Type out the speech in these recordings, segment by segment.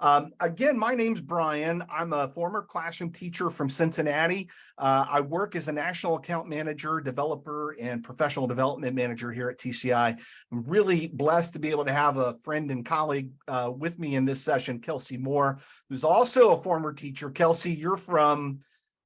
Again, my name's Brian. I'm a former classroom teacher from Cincinnati. I work as a national account manager, developer, and professional development manager here at TCI. I'm really blessed to be able to have a friend and colleague with me in this session, Kelsey Moore, who's also a former teacher. Kelsey, you're from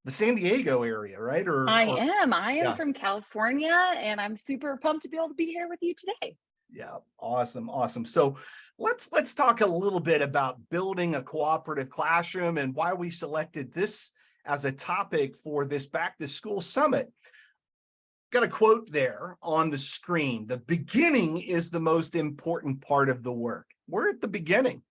the San Diego area, right? I am yeah. from California, and I'm super pumped to be able to be here with you today. Yeah, awesome. So let's talk a little bit about building a cooperative classroom and why we selected this as a topic for this back to school summit. Got a quote there on the screen. The beginning is the most important part of the work. We're at the beginning.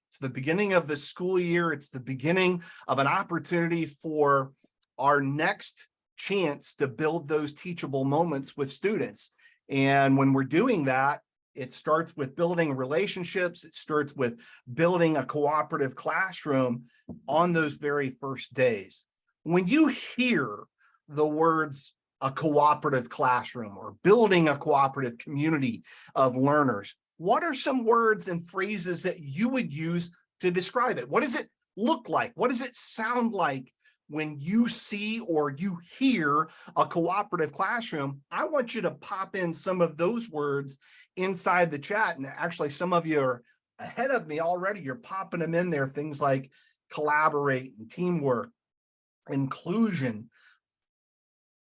It's the beginning of the school year. It's the beginning of an opportunity for our next chance to build those teachable moments with students. And when we're doing that, it starts with building relationships. It starts with building a cooperative classroom on those very first days. When you hear the words a cooperative classroom or building a cooperative community of learners, what are some words and phrases that you would use to describe it? What does it look like? What does it sound like when you see or you hear a cooperative classroom? I want you to pop in some of those words inside the chat. And actually, some of you are ahead of me already. You're popping them in there. Things like collaborate and teamwork, inclusion,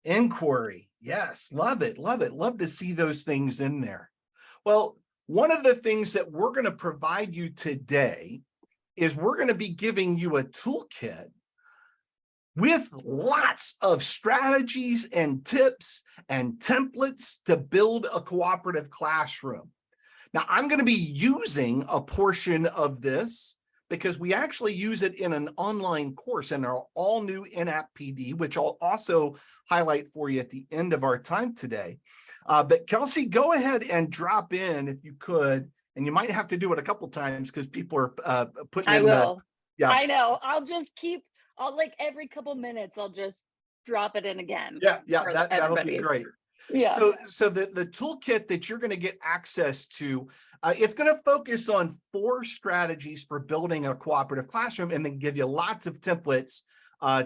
inquiry. Yes, love it. Love to see those things in there. Well, one of the things that we're going to provide you today is we're going to be giving you a toolkit with lots of strategies and tips and templates to build a cooperative classroom. Now, I'm going to be using a portion of this because we actually use it in an online course in our all new in-app PD, which I'll also highlight for you at the end of our time today. But Kelsey, go ahead and drop in if you could, and you might have to do it a couple times because people are putting in will. Yeah, I know. I'll like every couple minutes, I'll just drop it in again. Yeah, that'll be great. Yeah. So the toolkit that you're going to get access to, it's going to focus on 4 strategies for building a cooperative classroom and then give you lots of templates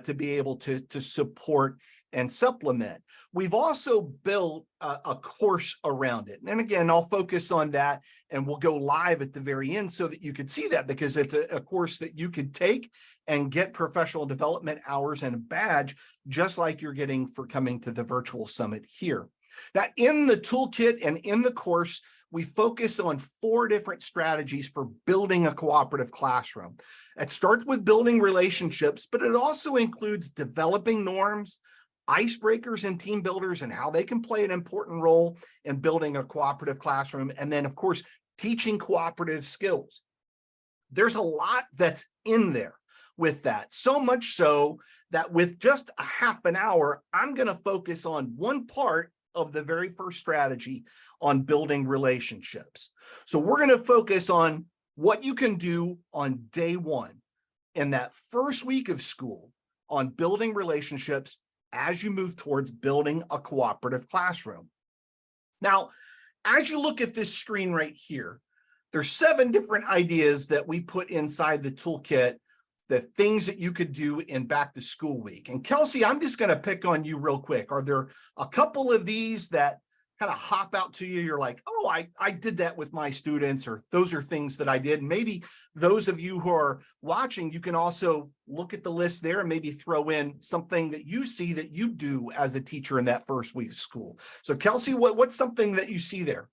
to be able to support and supplement. We've also built a course around it. And again, I'll focus on that and we'll go live at the very end so that you could see that, because it's a course that you could take and get professional development hours and a badge, just like you're getting for coming to the virtual summit here. Now, in the toolkit and in the course, we focus on 4 different strategies for building a cooperative classroom. It starts with building relationships, but it also includes developing norms, icebreakers and team builders, and how they can play an important role in building a cooperative classroom. And then, of course, teaching cooperative skills. There's a lot that's in there with that, so much so that with just a half an hour, I'm going to focus on one part of the very first strategy on building relationships. So we're going to focus on what you can do on day 1 in that first week of school on building relationships as you move towards building a cooperative classroom. Now, as you look at this screen right here, there's 7 different ideas that we put inside the toolkit, the things that you could do in back to school week. And Kelsey, I'm just going to pick on you real quick. Are there a couple of these that kind of hop out to you? You're like, oh, I did that with my students, or those are things that I did. And maybe those of you who are watching, you can also look at the list there and maybe throw in something that you see that you do as a teacher in that first week of school. So Kelsey, what's something that you see there?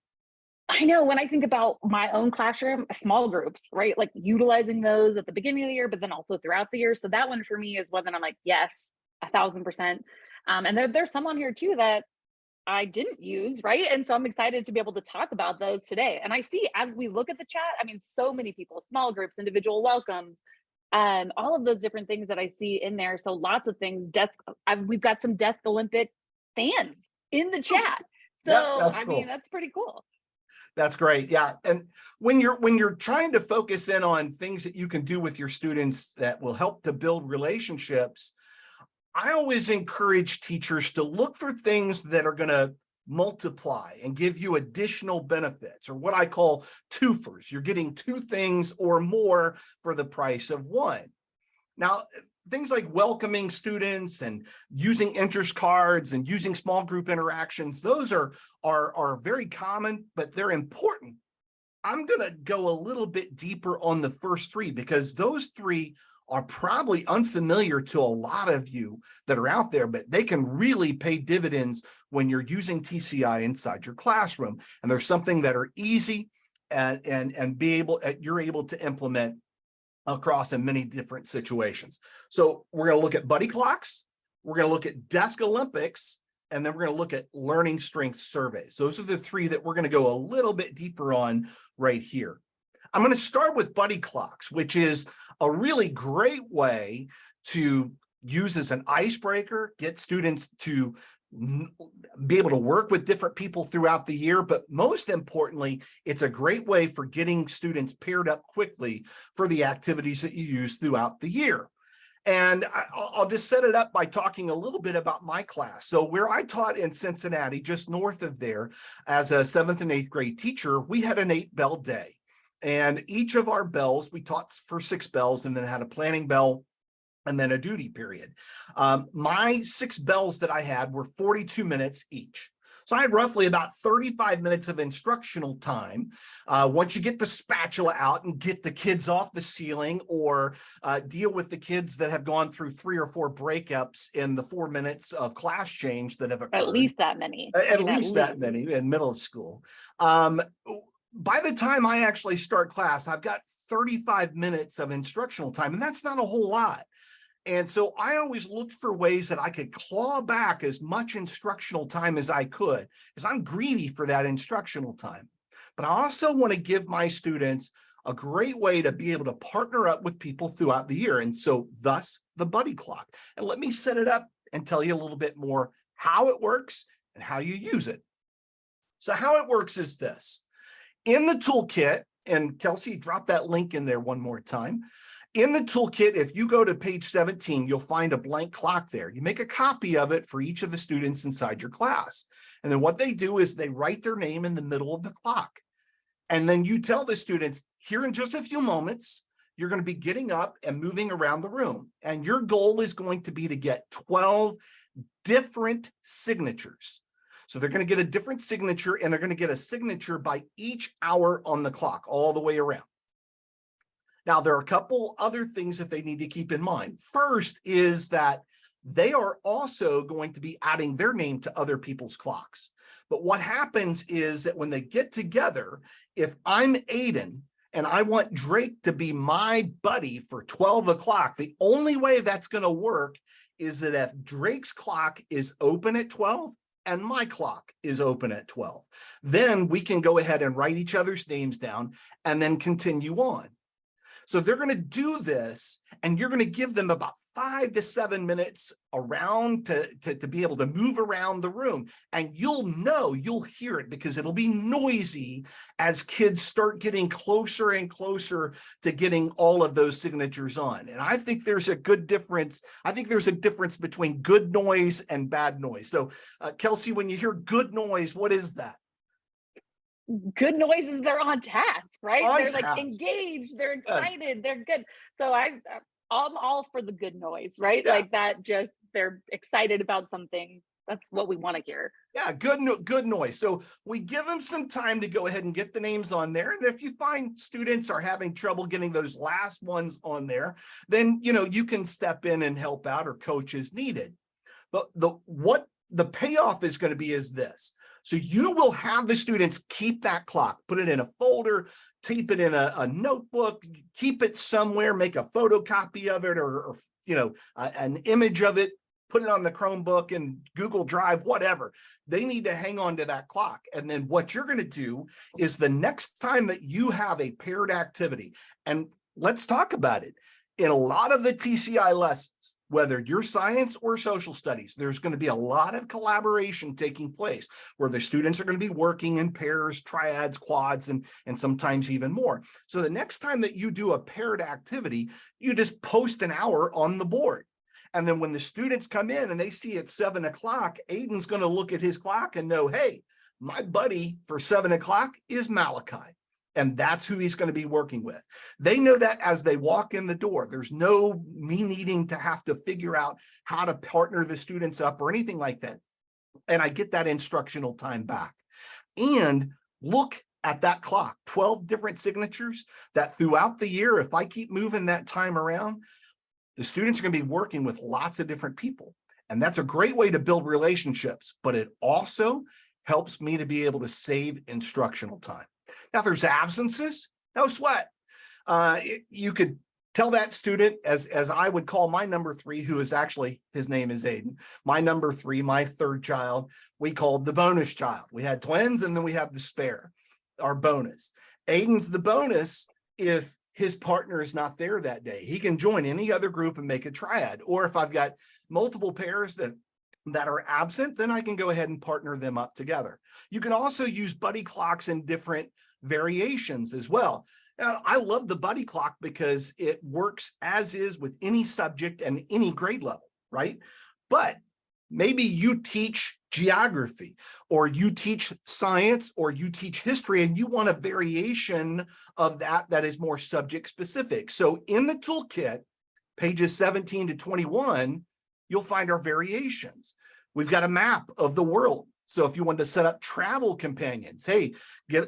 I know when I think about my own classroom, small groups, right? Like utilizing those at the beginning of the year, but then also throughout the year. So that one for me is one that I'm like, yes, 1,000%. And there's some on here too that I didn't use, right? And so I'm excited to be able to talk about those today. And I see as we look at the chat, I mean, so many people, small groups, individual welcomes, all of those different things that I see in there. So lots of things. We've got some Desk Olympic fans in the chat. So Yeah, I mean, that's pretty cool. That's great. Yeah. And when you're trying to focus in on things that you can do with your students that will help to build relationships, I always encourage teachers to look for things that are going to multiply and give you additional benefits, or what I call twofers. You're getting two things or more for the price of one. Now, things like welcoming students and using interest cards and using small group interactions, those are very common, but they're important. I'm going to go a little bit deeper on the first three, because those three are probably unfamiliar to a lot of you that are out there, but they can really pay dividends when you're using TCI inside your classroom. And there's something that are easy and you're able to implement across in many different situations. So we're going to look at buddy clocks, we're going to look at desk Olympics, and then we're going to look at learning strength surveys. Those are the three that we're going to go a little bit deeper on right here. I'm going to start with buddy clocks, which is a really great way to use as an icebreaker, get students to be able to work with different people throughout the year. But most importantly, it's a great way for getting students paired up quickly for the activities that you use throughout the year. And I'll just set it up by talking a little bit about my class. So where I taught in Cincinnati, just north of there, as a 7th and 8th grade teacher, we had an 8-bell day. And each of our bells, we taught for 6 bells and then had a planning bell and then a duty period. My 6 bells that I had were 42 minutes each. So I had roughly about 35 minutes of instructional time. Once you get the spatula out and get the kids off the ceiling, or deal with the kids that have gone through 3 or 4 breakups in the 4 minutes of class change that have occurred. At least that many. At least that many in middle school. By the time I actually start class, I've got 35 minutes of instructional time, and that's not a whole lot. And so I always looked for ways that I could claw back as much instructional time as I could, because I'm greedy for that instructional time. But I also want to give my students a great way to be able to partner up with people throughout the year. And so thus the buddy clock. And let me set it up and tell you a little bit more how it works and how you use it. So how it works is this. In the toolkit, and Kelsey, drop that link in there one more time. In the toolkit, if you go to page 17, you'll find a blank clock there. You make a copy of it for each of the students inside your class. And then what they do is they write their name in the middle of the clock. And then you tell the students, here in just a few moments, you're going to be getting up and moving around the room. And your goal is going to be to get 12 different signatures. So they're going to get a different signature, and they're going to get a signature by each hour on the clock all the way around. Now, there are a couple other things that they need to keep in mind. First is that they are also going to be adding their name to other people's clocks. But what happens is that when they get together, if I'm Aiden and I want Drake to be my buddy for 12 o'clock, the only way that's going to work is that if Drake's clock is open at 12, and my clock is open at 12, then we can go ahead and write each other's names down and then continue on. So they're going to do this, and you're going to give them about 5 to 7 minutes around to be able to move around the room. And you'll hear it, because it'll be noisy as kids start getting closer and closer to getting all of those signatures on. And I think there's a good difference. I think there's a difference between good noise and bad noise. So Kelsey, when you hear good noise, what is that? Good noises, they're on task, right? On they're task. Like engaged, they're excited, they're good. So I'm all for the good noise, right? Yeah. Like that, just they're excited about something. That's what we want to hear. Yeah, good noise. So we give them some time to go ahead and get the names on there. And if you find students are having trouble getting those last ones on there, then you can step in and help out, or coach as needed. But what the payoff is going to be is this. So you will have the students keep that clock, put it in a folder, tape it in a notebook, keep it somewhere, make a photocopy of it, or an image of it, put it on the Chromebook and Google Drive, whatever. They need to hang on to that clock. And then what you're going to do is the next time that you have a paired activity, and let's talk about it. In a lot of the TCI lessons, whether you're science or social studies, there's going to be a lot of collaboration taking place where the students are going to be working in pairs, triads, quads, and sometimes even more. So the next time that you do a paired activity, you just post an hour on the board. And then when the students come in and they see it's 7 o'clock, Aiden's going to look at his clock and know, hey, my buddy for 7 o'clock is Malachi. And that's who he's going to be working with. They know that as they walk in the door. There's no me needing to have to figure out how to partner the students up or anything like that. And I get that instructional time back. And look at that clock, 12 different signatures that throughout the year, if I keep moving that time around, the students are going to be working with lots of different people. And that's a great way to build relationships, but it also helps me to be able to save instructional time. Now, if there's absences, no sweat. You could tell that student, as I would call my number 3, who is actually, his name is Aiden, my number 3, my third child, we called the bonus child. We had twins and then we have the spare, our bonus. Aiden's the bonus if his partner is not there that day. He can join any other group and make a triad. Or if I've got multiple pairs that are absent, then I can go ahead and partner them up together. You can also use buddy clocks in different variations as well. I love the buddy clock because it works as is with any subject and any grade level, right? But maybe you teach geography, or you teach science, or you teach history, and you want a variation of that is more subject specific. So in the toolkit, pages 17 to 21, you'll find our variations. We've got a map of the world. So if you want to set up travel companions, hey,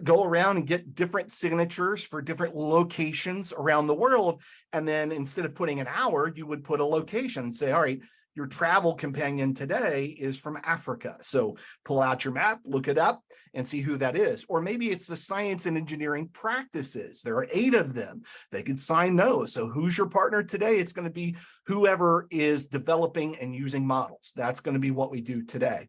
go around and get different signatures for different locations around the world. And then instead of putting an hour, you would put a location and say, all right, your travel companion today is from Africa. So pull out your map, look it up, and see who that is. Or maybe it's the science and engineering practices. There are 8 of them. They could sign those. So who's your partner today? It's going to be whoever is developing and using models. That's going to be what we do today.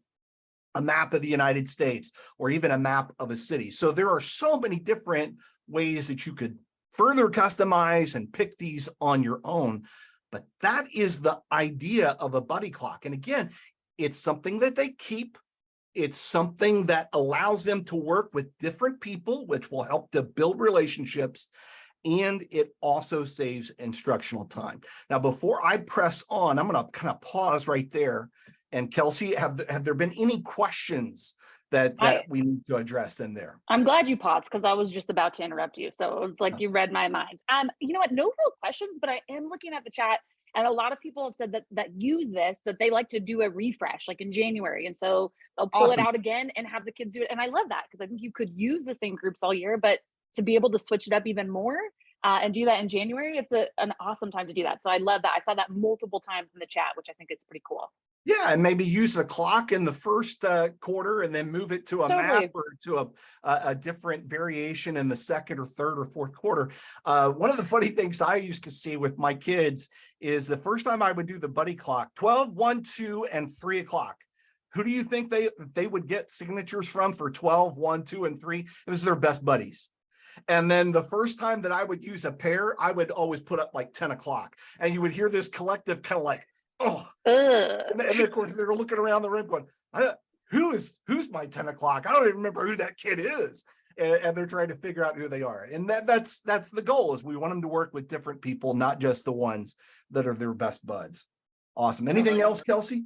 A map of the United States, or even a map of a city. So there are so many different ways that you could further customize and pick these on your own. But that is the idea of a buddy clock. And again, it's something that they keep. It's something that allows them to work with different people, which will help to build relationships. And it also saves instructional time. Now, before I press on, I'm going to kind of pause right there. And Kelsey, have there been any questions that we need to address in there? I'm glad you paused, because I was just about to interrupt you. So it was like you read my mind. You know what? No real questions, but I am looking at the chat, and a lot of people have said that use this, that they like to do a refresh like in January. And so they'll pull it out again and have the kids do it. And I love that, because I think you could use the same groups all year, but to be able to switch it up even more and do that in January, it's an awesome time to do that. So I love that. I saw that multiple times in the chat, which I think is pretty cool. Yeah, and maybe use a clock in the first quarter and then move it to a map or to a different variation in the second or third or fourth quarter. One of the funny things I used to see with my kids is the first time I would do the buddy clock, 12, 1, 2, and 3 o'clock. Who do you think they would get signatures from for 12, 1, 2, and 3? It was their best buddies. And then the first time that I would use a pair, I would always put up like 10 o'clock. And you would hear this collective kind of like, oh, and then of course they're looking around the room going, who's my 10 o'clock? I don't even remember who that kid is. And they're trying to figure out who they are. And that's the goal, is we want them to work with different people, not just the ones that are their best buds. Awesome. Anything else, Kelsey?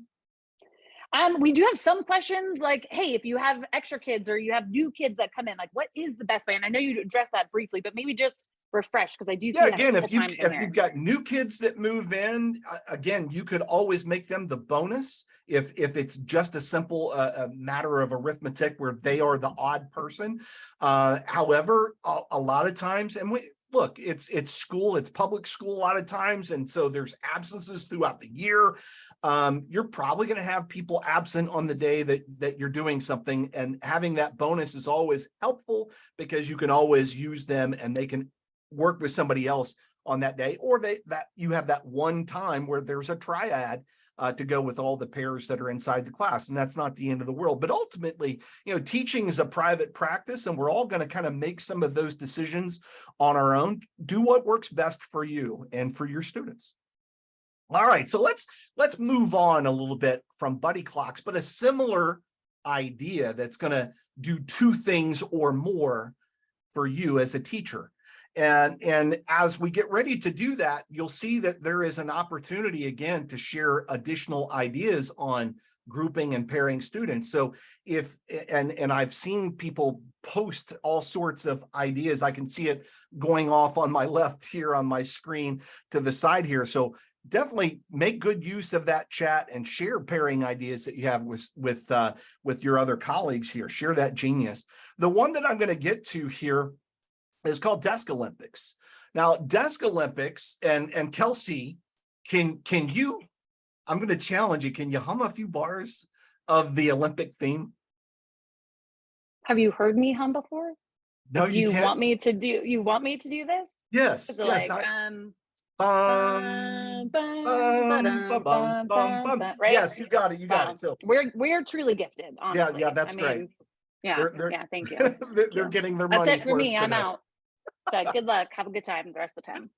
We do have some questions like, hey, if you have extra kids or you have new kids that come in, like what is the best way? And I know you addressed that briefly, but maybe just refresh, because I do see again, if you've got new kids that move in, again, you could always make them the bonus if it's just a simple matter of arithmetic where they are the odd person. However, a lot of times, and look, it's school, it's public school a lot of times, and so there's absences throughout the year. You're probably going to have people absent on the day that you're doing something, and having that bonus is always helpful, because you can always use them and they can work with somebody else on that day, or that you have that one time where there's a triad to go with all the pairs that are inside the class. And that's not the end of the world. But ultimately, teaching is a private practice, and we're all going to kind of make some of those decisions on our own. Do what works best for you and for your students. All right, so let's move on a little bit from buddy clocks, but a similar idea that's going to do 2 things or more for you as a teacher. And as we get ready to do that, you'll see that there is an opportunity again to share additional ideas on grouping and pairing students. So and I've seen people post all sorts of ideas. I can see it going off on my left here on my screen to the side here. So definitely make good use of that chat and share pairing ideas that you have with your other colleagues here. Share that genius. The one that I'm going to get to here is called Desk Olympics. Now, Desk Olympics and Kelsey, can you, I'm going to challenge you, can you hum a few bars of the Olympic theme? Have you heard me hum before? No, Do you can't. want me to do this? Yes, So yes. like Bum, bum, bum, bum. right? Yes, you got it. You got it. So we're truly gifted, honestly. yeah, that's great. Yeah, thank you. They're getting their That's money's it for worth me. I'm today. out. So good luck. Have a good time the rest of the time.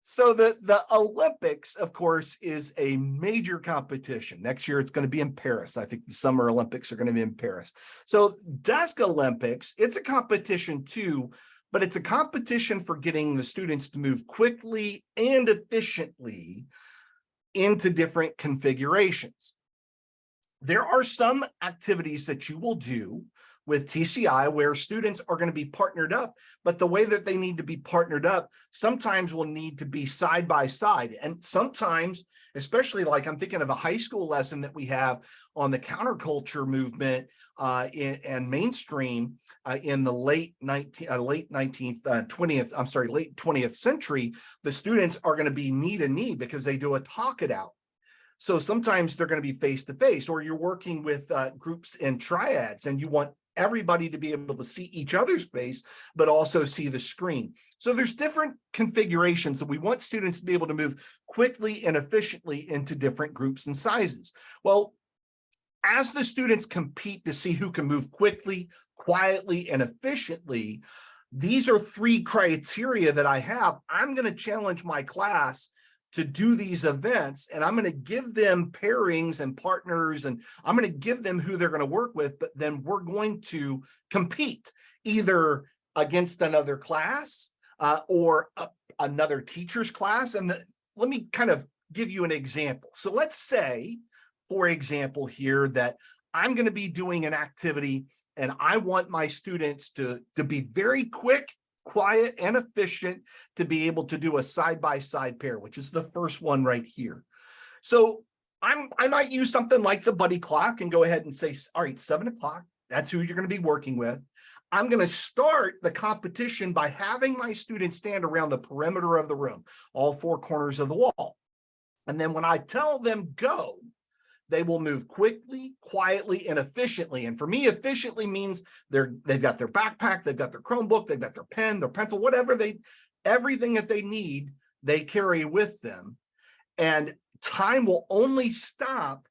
So the Olympics, of course, is a major competition. Next year, it's going to be in Paris. I think the Summer Olympics are going to be in Paris. So Desk Olympics, it's a competition too, but it's a competition for getting the students to move quickly and efficiently into different configurations. There are some activities that you will do with TCI where students are going to be partnered up, but the way that they need to be partnered up sometimes will need to be side by side. And sometimes, especially like I'm thinking of a high school lesson that we have on the counterculture movement and mainstream in the late 20th century, the students are going to be knee to knee because they do a talk it out. So sometimes they're going to be face to face, or you're working with groups in triads and you want everybody to be able to see each other's face, but also see the screen. So there's different configurations, and we want students to be able to move quickly and efficiently into different groups and sizes. Well, as the students compete to see who can move quickly, quietly, and efficiently, these are 3 criteria that I have. I'm going to challenge my class to do these events, and I'm going to give them pairings and partners, and I'm going to give them who they're going to work with, but then we're going to compete either against another class or another teacher's class. And let me kind of give you an example. So let's say, for example, here that I'm going to be doing an activity and I want my students to be very quick, quiet, and efficient to be able to do a side-by-side pair, which is the first one right here. So I might use something like the buddy clock and go ahead and say, all right, 7 o'clock, that's who you're going to be working with. I'm going to start the competition by having my students stand around the perimeter of the room, all 4 corners of the wall. And then when I tell them go, they will move quickly, quietly, and efficiently. And for me, efficiently means they've got their backpack, they've got their Chromebook, they've got their pen, their pencil, whatever everything that they need, they carry with them. And time will only stop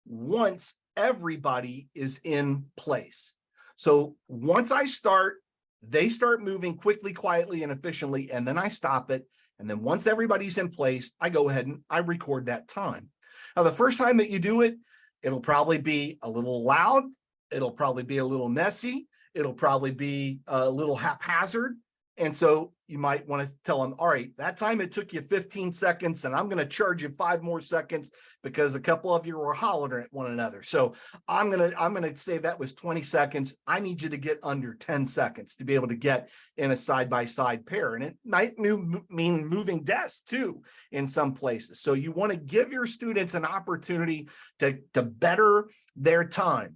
once everybody is in place. So once I start, they start moving quickly, quietly, and efficiently, and then I stop it. And then once everybody's in place, I go ahead and I record that time. Now, the first time that you do it, it'll probably be a little loud. It'll probably be a little messy. It'll probably be a little haphazard. And so you might want to tell them, all right, that time it took you 15 seconds and I'm going to charge you 5 more seconds because a couple of you were hollering at one another. So I'm going to say that was 20 seconds. I need you to get under 10 seconds to be able to get in a side-by-side pair. And it might mean moving desks too in some places. So you want to give your students an opportunity to better their time.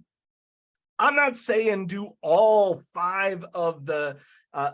I'm not saying do all 5 of the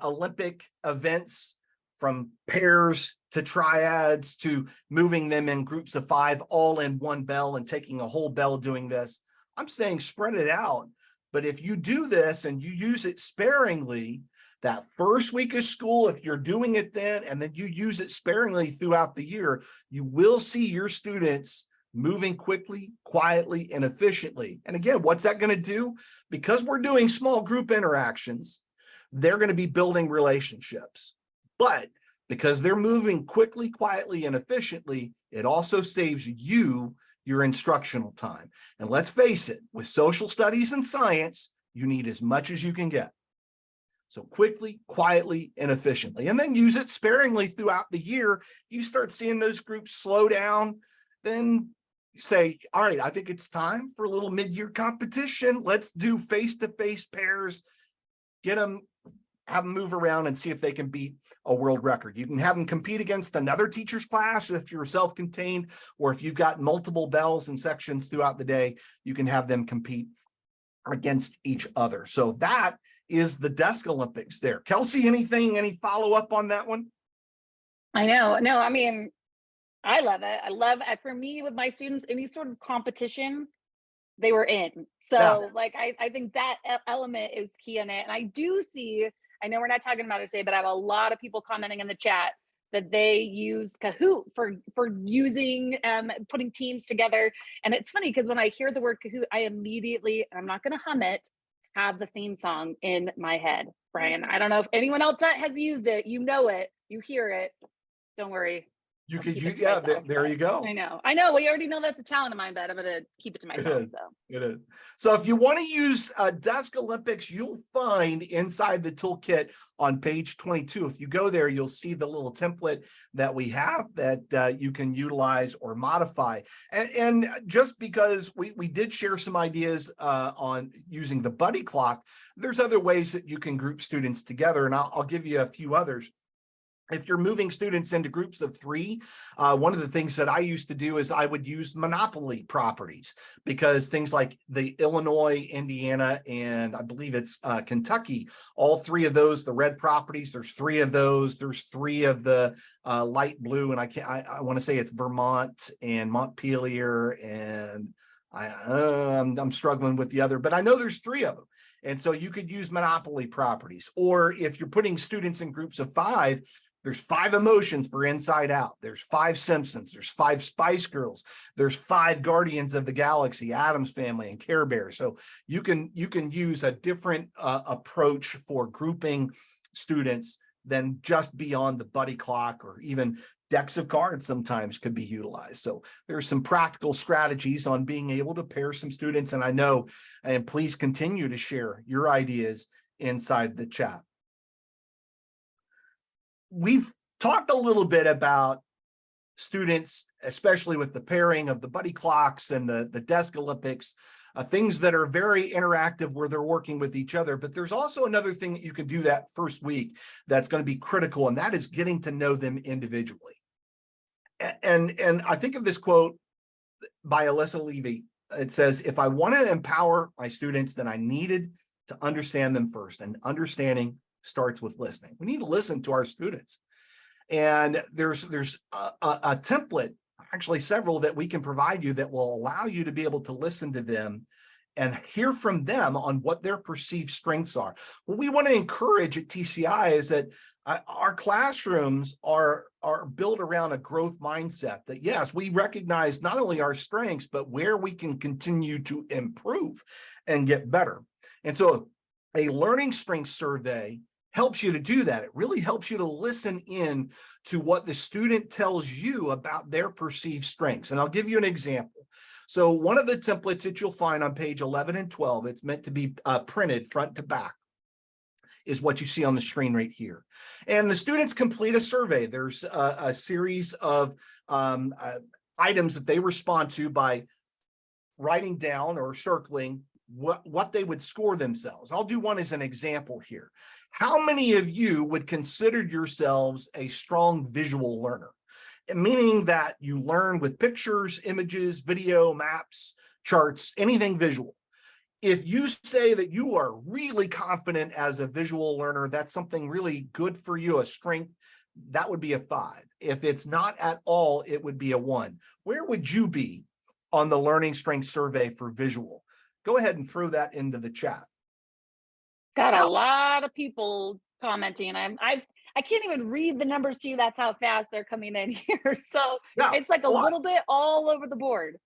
Olympic events, from pairs to triads to moving them in groups of 5 all in one bell and taking a whole bell doing this. I'm saying spread it out. But if you do this and you use it sparingly, that first week of school, if you're doing it then, and then you use it sparingly throughout the year, you will see your students moving quickly, quietly, and efficiently. And again, what's that going to do? Because we're doing small group interactions, they're going to be building relationships. But because they're moving quickly, quietly, and efficiently, it also saves you your instructional time. And let's face it, with social studies and science, you need as much as you can get. So quickly, quietly, and efficiently, and then use it sparingly throughout the year. You start seeing those groups slow down, then say, all right, I think it's time for a little mid-year competition. Let's do face-to-face pairs, get them, have them move around and see if they can beat a world record. You can have them compete against another teacher's class if you're self-contained, or if you've got multiple bells and sections throughout the day, you can have them compete against each other. So that is the Desk Olympics there. Kelsey, any follow-up on that one? I know. No, I mean, I love it. I love it. For me, with my students, any sort of competition, they were in. So Yeah. like, I think that element is key in it. And I do see, I know we're not talking about it today, but I have a lot of people commenting in the chat that they use Kahoot for using, putting teams together. And it's funny because when I hear the word Kahoot, I immediately, I'm not going to hum it, have the theme song in my head. Brian, I don't know if anyone else that has used it, you know it, you hear it. Don't worry. You I'll could keep use, it to yeah, myself, there you go. I know. We already know that's a talent of mine, but I'm gonna keep it to It myself. is. So It is. So if you want to use Desk Olympics, you'll find inside the toolkit on page 22. If you go there, you'll see the little template that we have that you can utilize or modify. And just because we did share some ideas on using the buddy clock, there's other ways that you can group students together. And I'll give you a few others. If you're moving students into groups of 3, one of the things that I used to do is I would use monopoly properties, because things like the Illinois, Indiana, and I believe it's Kentucky, all 3 of those, the red properties, there's 3 of those, there's 3 of the light blue, and I want to say it's Vermont and Montpelier, and I'm struggling with the other, but I know there's 3 of them. And so you could use monopoly properties. Or if you're putting students in groups of 5, there's 5 emotions for Inside Out. There's 5 Simpsons. There's 5 Spice Girls. There's 5 Guardians of the Galaxy, Addams Family, and Care Bear. So you can use a different approach for grouping students than just beyond the buddy clock, or even decks of cards sometimes could be utilized. So there's some practical strategies on being able to pair some students. And I know, and please continue to share your ideas inside the chat. We've talked a little bit about students, especially with the pairing of the buddy clocks and the Desk Olympics, things that are very interactive where they're working with each other. But there's also another thing that you can do that first week that's going to be critical, and that is getting to know them individually. And I think of this quote by Alyssa Levy. It says, if I want to empower my students, then I needed to understand them first, and understanding starts with listening. We need to listen to our students. And there's a template, actually several, that we can provide you that will allow you to be able to listen to them and hear from them on what their perceived strengths are. What we want to encourage at TCI is that our classrooms are built around a growth mindset, that yes, we recognize not only our strengths, but where we can continue to improve and get better. And so a learning strengths survey helps you to do that. It really helps you to listen in to what the student tells you about their perceived strengths. And I'll give you an example. So one of the templates that you'll find on page 11 and 12, it's meant to be printed front to back, is what you see on the screen right here. And the students complete a survey. There's a series of items that they respond to by writing down or circling what they would score themselves. I'll do one as an example here. How many of you would consider yourselves a strong visual learner? Meaning that you learn with pictures, images, video, maps, charts, anything visual. If you say that you are really confident as a visual learner, that's something really good for you, a strength, that would be a 5. If it's not at all, it would be a 1. Where would you be on the learning strength survey for visual? Go ahead and throw that into the chat. Got a lot of people commenting. I can't even read the numbers to you. That's how fast they're coming in here. So Yeah, it's like a little bit all over the board.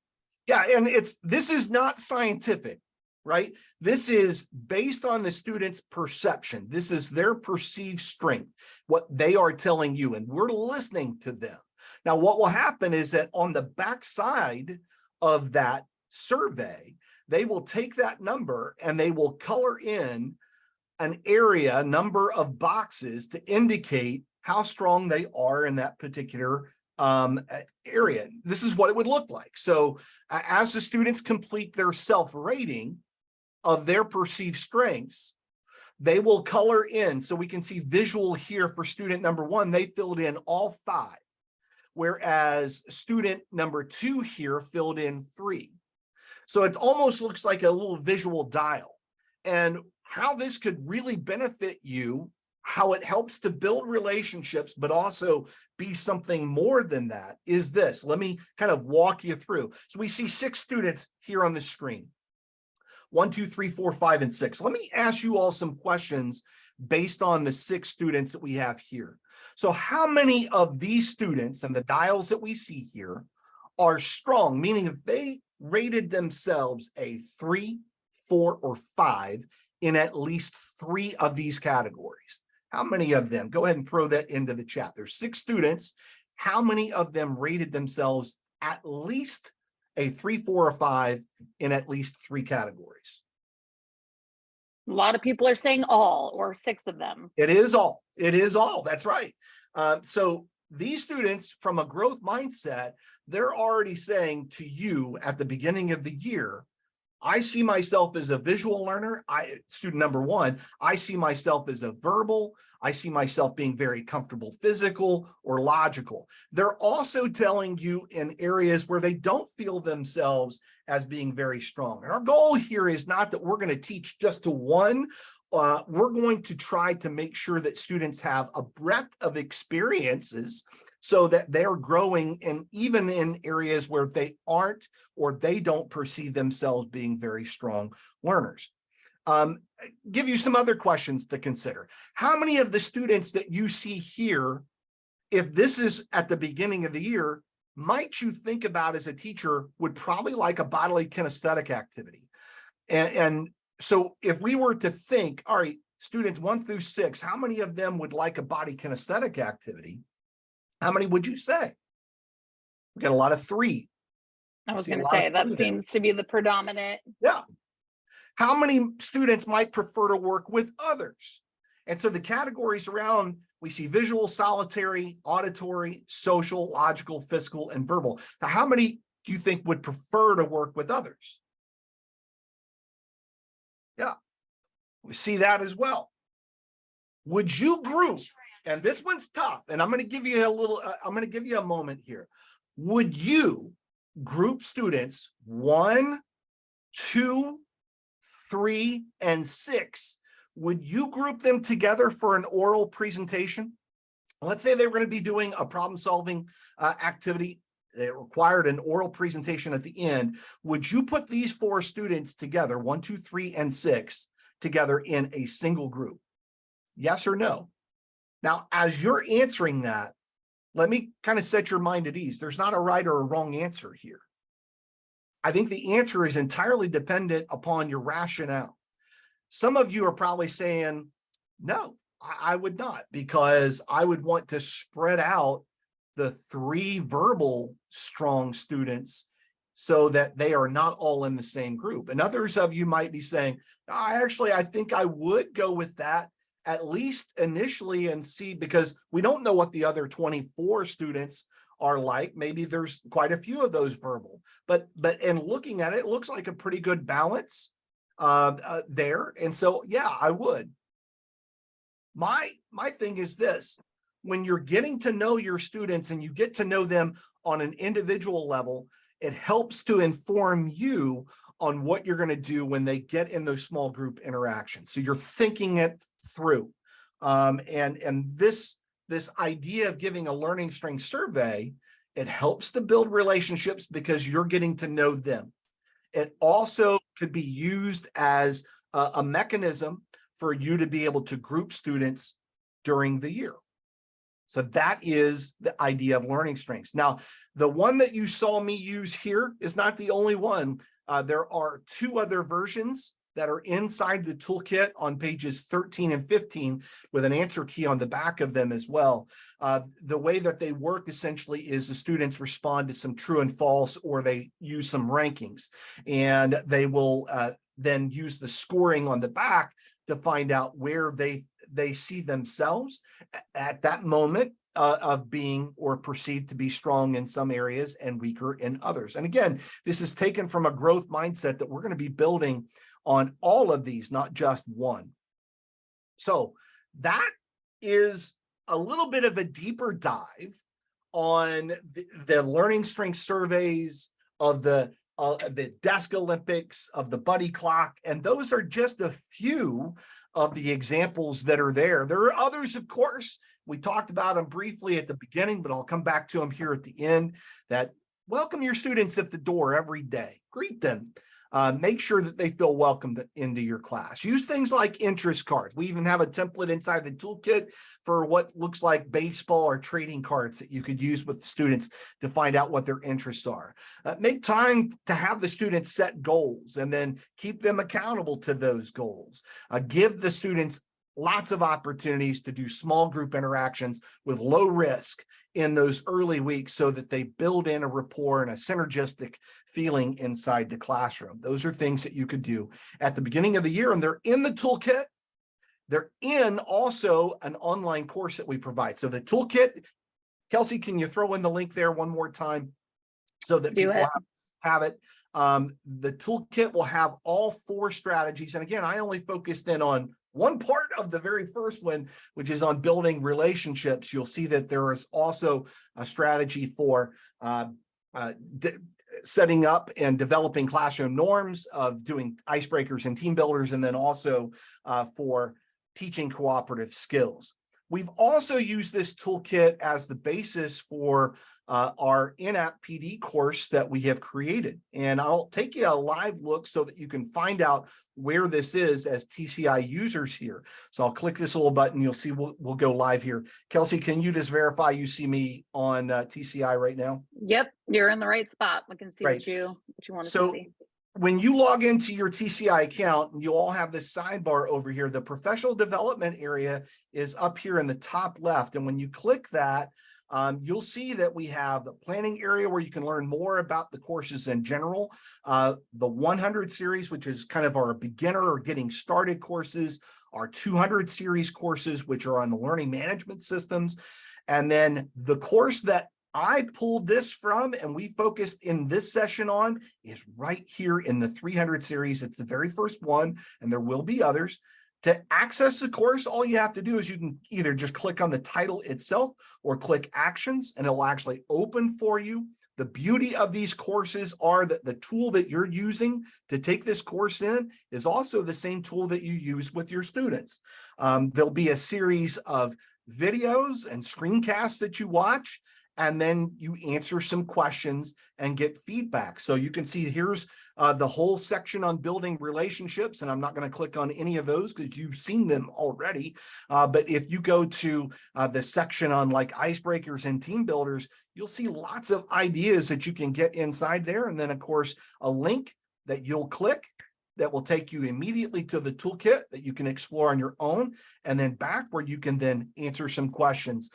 Yeah, and this is not scientific, right? This is based on the student's perception. This is their perceived strength, what they are telling you, and we're listening to them. Now, what will happen is that on the backside of that survey, they will take that number and they will color in an area, number of boxes to indicate how strong they are in that particular area. This is what it would look like. So as the students complete their self-rating of their perceived strengths, they will color in. So we can see visual here for student number 1, they filled in all 5, whereas student number 2 here filled in 3. So it almost looks like a little visual dial. And how this could really benefit you, how it helps to build relationships, but also be something more than that, is this. Let me kind of walk you through. So we see 6 students here on the screen. 1, 2, 3, 4, 5, and 6. Let me ask you all some questions based on the 6 students that we have here. So how many of these students and the dials that we see here are strong, meaning if they rated themselves a 3, 4, or 5 in at least 3 of these categories? How many of them? Go ahead and throw that into the chat. There's 6 students. How many of them rated themselves at least a 3, 4, or 5 in at least 3 categories? A lot of people are saying all, or 6 of them. It is all. It is all. That's right. So these students, from a growth mindset, they're already saying to you at the beginning of the year, I see myself as a visual learner. Student number 1, I see myself as a verbal. I see myself being very comfortable physical or logical. They're also telling you in areas where they don't feel themselves as being very strong. And our goal here is not that we're going to teach just to one. We're going to try to make sure that students have a breadth of experiences so that they're growing, and even in areas where they aren't or they don't perceive themselves being very strong learners. Give you some other questions to consider. How many of the students that you see here, if this is at the beginning of the year, might you think about as a teacher would probably like a bodily kinesthetic activity? And so if we were to think, all right, students 1 through 6, how many of them would like a body kinesthetic activity? How many would you say? We got a lot of 3. I was going to say that seems to be the predominant. Yeah. How many students might prefer to work with others? And so the categories around, we see visual, solitary, auditory, social, logical, physical, and verbal. Now, how many do you think would prefer to work with others? Yeah, we see that as well. Would you group, and this one's tough, and I'm going to give you a moment here. Would you group students 1, 2, 3, and 6? Would you group them together for an oral presentation? Let's say they were going to be doing a problem-solving activity. It required an oral presentation at the end. Would you put these 4 students together, 1, 2, 3, and 6, together in a single group? Yes or no? Now, as you're answering that, let me kind of set your mind at ease. There's not a right or a wrong answer here. I think the answer is entirely dependent upon your rationale. Some of you are probably saying, no, I would not, because I would want to spread out the 3 verbal strong students so that they are not all in the same group. And others of you might be saying, I think I would go with that, at least initially, and see, because we don't know what the other 24 students are like. Maybe there's quite a few of those verbal, but in looking at it, it looks like a pretty good balance there. And so, yeah, I would. My thing is this: when you're getting to know your students and you get to know them on an individual level, it helps to inform you on what you're going to do when they get in those small group interactions. So you're thinking it through. And this idea of giving a learning strength survey, it helps to build relationships because you're getting to know them. It also could be used as a mechanism for you to be able to group students during the year. So that is the idea of learning strengths. Now, the one that you saw me use here is not the only one. There are 2 other versions that are inside the toolkit on pages 13 and 15 with an answer key on the back of them as well. The way that they work essentially is the students respond to some true and false, or they use some rankings, and they will then use the scoring on the back to find out where they see themselves at that moment of being or perceived to be strong in some areas and weaker in others. And again, this is taken from a growth mindset that we're going to be building on all of these, not just one. So that is a little bit of a deeper dive on the learning strength surveys, of the desk Olympics, of the buddy clock. And those are just a few of the examples that are there. There are others, of course. We talked about them briefly at the beginning, but I'll come back to them here at the end, that welcome your students at the door every day. Greet them. Make sure that they feel welcomed into your class. Use things like interest cards. We even have a template inside the toolkit for what looks like baseball or trading cards that you could use with the students to find out what their interests are. Make time to have the students set goals and then keep them accountable to those goals. Give the students lots of opportunities to do small group interactions with low risk in those early weeks so that they build in a rapport and a synergistic feeling inside the classroom. Those are things that you could do at the beginning of the year, and they're in the toolkit. They're in also an online course that we provide. So the toolkit, Kelsey, can you throw in the link there one more time so that people have it? The toolkit will have all 4 strategies. And again, I only focused in on one part of the very first one, which is on building relationships. You'll see that there is also a strategy for setting up and developing classroom norms, of doing icebreakers and team builders, and then also for teaching cooperative skills. We've also used this toolkit as the basis for our in-app PD course that we have created. And I'll take you a live look so that you can find out where this is as TCI users here. So I'll click this little button. You'll see we'll go live here. Kelsey, can you just verify you see me on TCI right now? Yep, you're in the right spot. We can see Right. what you wanted So to see. when you log into your TCI account, you all have this sidebar over here. The professional development area is up here in the top left. And when you click that, you'll see that we have the planning area where you can learn more about the courses in general. The 100 series, which is kind of our beginner or getting started courses, our 200 series courses, which are on the learning management systems. And then the course that I pulled this from and we focused in this session on is right here in the 300 series. It's the very first one, and there will be others. To access the course, all you have to do is you can either just click on the title itself or click actions, and it'll actually open for you. The beauty of these courses are that the tool that you're using to take this course in is also the same tool that you use with your students. There'll be a series of videos and screencasts that you watch, and then you answer some questions and get feedback. So you can see here's the whole section on building relationships, and I'm not going to click on any of those because you've seen them already. But if you go to the section on like icebreakers and team builders, you'll see lots of ideas that you can get inside there. And then, of course, a link that you'll click that will take you immediately to the toolkit that you can explore on your own, and then back where you can then answer some questions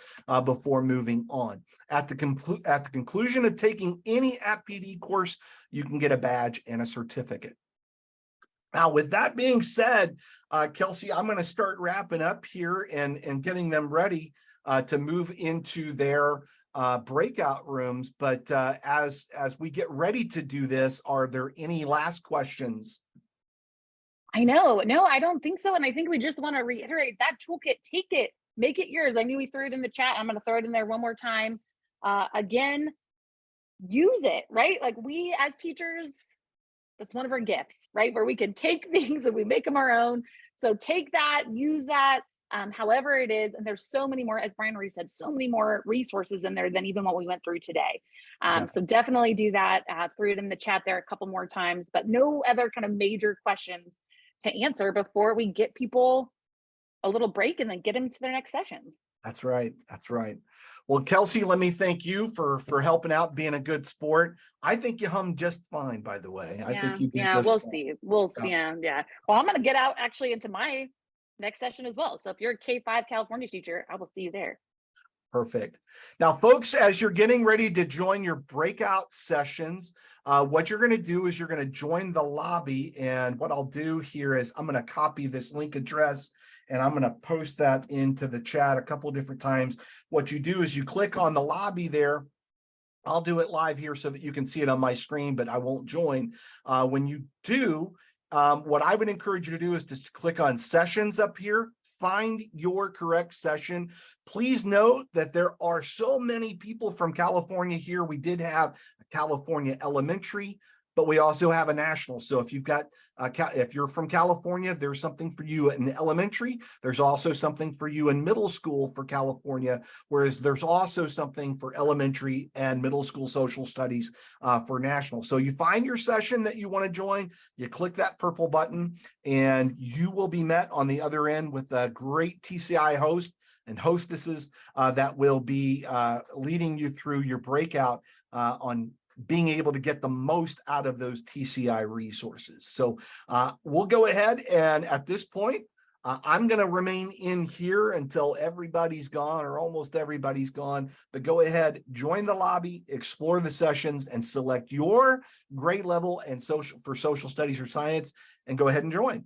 before moving on. At the conclusion of taking any App PD course, you can get a badge and a certificate. Now, with that being said, Kelsey, I'm going to start wrapping up here and getting them ready to move into their breakout rooms. But as we get ready to do this, are there any last questions? I know. No, I don't think so. And I think we just want to reiterate that toolkit, take it, make it yours. I knew we threw it in the chat. I'm going to throw it in there one more time. Again, use it, right? Like we as teachers, that's one of our gifts, right? Where we can take things and we make them our own. So take that, use that, however it is. And there's so many more, as Brian already said, so many more resources in there than even what we went through today. So definitely do that. Threw it in the chat there a couple more times, but no other kind of major questions to answer before we get people a little break and then get them to their next sessions. That's right. That's right. Well, Kelsey, let me thank you for helping out, being a good sport. I think you hummed just fine, by the way. I think you did just we'll fine. see. We'll see. Yeah. Well, I'm going to get out actually into my next session as well. So if you're a K-5 California teacher, I will see you there. Perfect. Now, folks, as you're getting ready to join your breakout sessions, what you're going to do is you're going to join the lobby. And what I'll do here is I'm going to copy this link address and I'm going to post that into the chat a couple of different times. What you do is you click on the lobby there. I'll do it live here so that you can see it on my screen, but I won't join. When you do, what I would encourage you to do is just click on sessions up here. Find your correct session. Please note that there are so many people from California here. We did have a California elementary, but we also have a national. So if you've got, if you're from California, there's something for you in elementary. There's also something for you in middle school for California, whereas there's also something for elementary and middle school social studies for national. So you find your session that you want to join, you click that purple button, and you will be met on the other end with a great TCI host and hostesses that will be leading you through your breakout on being able to get the most out of those TCI resources. So we'll go ahead, and at this point, I'm going to remain in here until everybody's gone or almost everybody's gone. But go ahead, join the lobby, explore the sessions, and select your grade level and social for social studies or science, and go ahead and join.